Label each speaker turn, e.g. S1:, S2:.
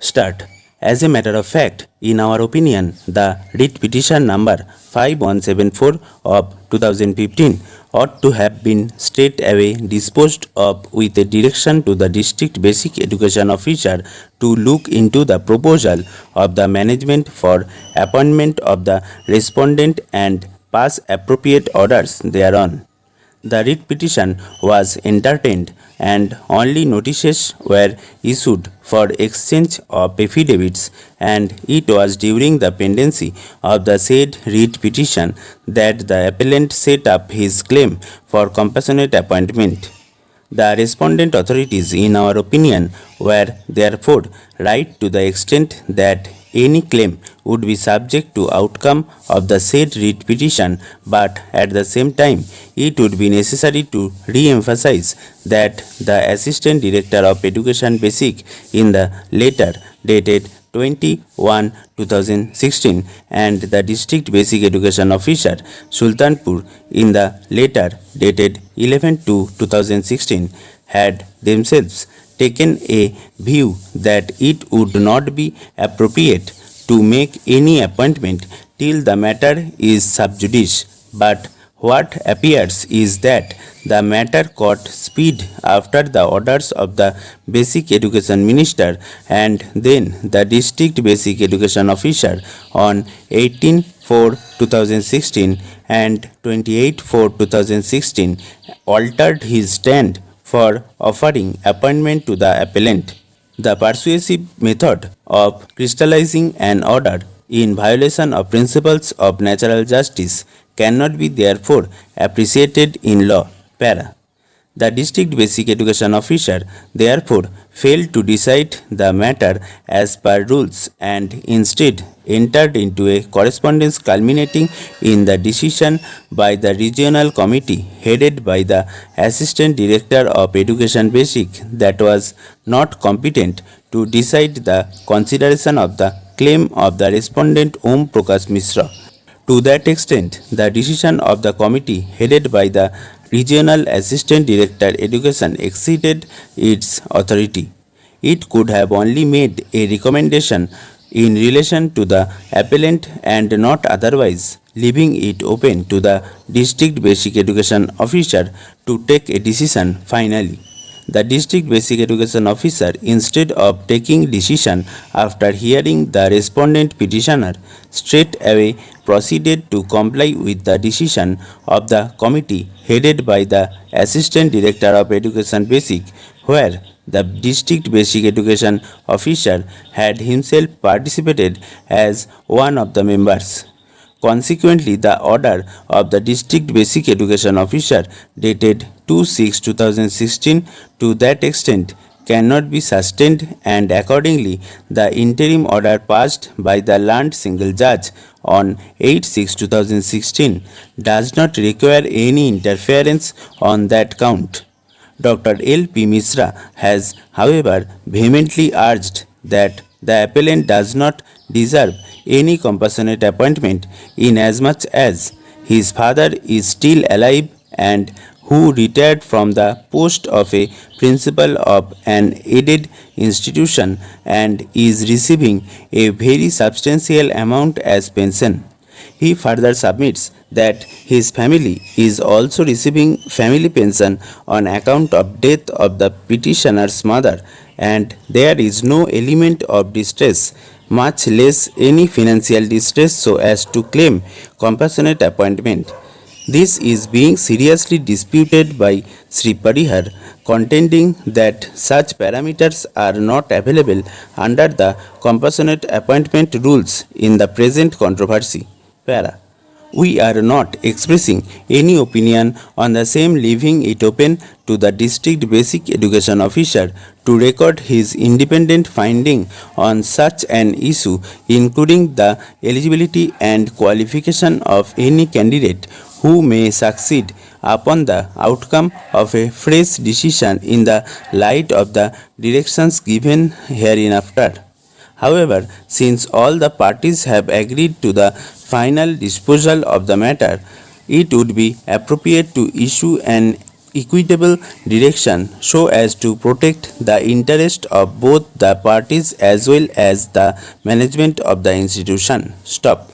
S1: Start. As a matter of fact, in our opinion, the writ petition number 5174 of 2015 ought to have been straight away disposed of with a direction to the district basic education officer to look into the proposal of the management for appointment of the respondent and pass appropriate orders thereon. The writ petition was entertained and only notices were issued for exchange of affidavits, and it was during the pendency of the said writ petition that the appellant set up his claim for compassionate appointment. The respondent authorities, in our opinion, were therefore right to the extent that any claim would be subject to outcome of the said writ petition, but at the same time it would be necessary to re-emphasize that the Assistant Director of Education Basic in the letter dated 21/2016 and the District Basic Education Officer Sultanpur in the letter dated 11/2/2016 had themselves taken a view that it would not be appropriate to make any appointment till the matter is sub judice, but what appears is that the matter caught speed after the orders of the Basic Education Minister, and then the District Basic Education Officer on 18/4/2016 and 28/4/2016 altered his stand for offering appointment to the appellant. The persuasive method of crystallizing an order in violation of principles of natural justice cannot be therefore appreciated in law. Para. The District Basic Education Officer therefore failed to decide the matter as per rules and instead entered into a correspondence culminating in the decision by the regional committee headed by the Assistant Director of Education Basic that was not competent to decide the consideration of the claim of the respondent Om Prakash Mishra. To that extent, the decision of the committee headed by the Regional Assistant Director Education exceeded its authority. It could have only made a recommendation in relation to the appellant and not otherwise, leaving it open to the District Basic Education Officer to take a decision finally. The District Basic Education Officer, instead of taking decision after hearing the respondent petitioner, straight away proceeded to comply with the decision of the committee headed by the Assistant Director of Education Basic, where the District Basic Education Officer had himself participated as one of the members. Consequently, the order of the District Basic Education Officer dated 2/6/2016 to that extent cannot be sustained, and accordingly the interim order passed by the learned single judge on 8/6/2016 does not require any interference on that count. Dr. L.P. Mishra has, however, vehemently urged that the appellant does not deserve any compassionate appointment inasmuch as his father is still alive and who retired from the post of a principal of an aided institution and is receiving a very substantial amount as pension. He further submits that his family is also receiving family pension on account of death of the petitioner's mother, and there is no element of distress, much less any financial distress, so as to claim compassionate appointment. This is being seriously disputed by Sri Parihar, contending that such parameters are not available under the compassionate appointment rules in the present controversy. Para. We are not expressing any opinion on the same, leaving it open to the District Basic Education Officer to record his independent finding on such an issue, including the eligibility and qualification of any candidate who may succeed upon the outcome of a fresh decision in the light of the directions given hereinafter. However, since all the parties have agreed to the final disposal of the matter, it would be appropriate to issue an equitable direction so as to protect the interest of both the parties as well as the management of the institution. Stop.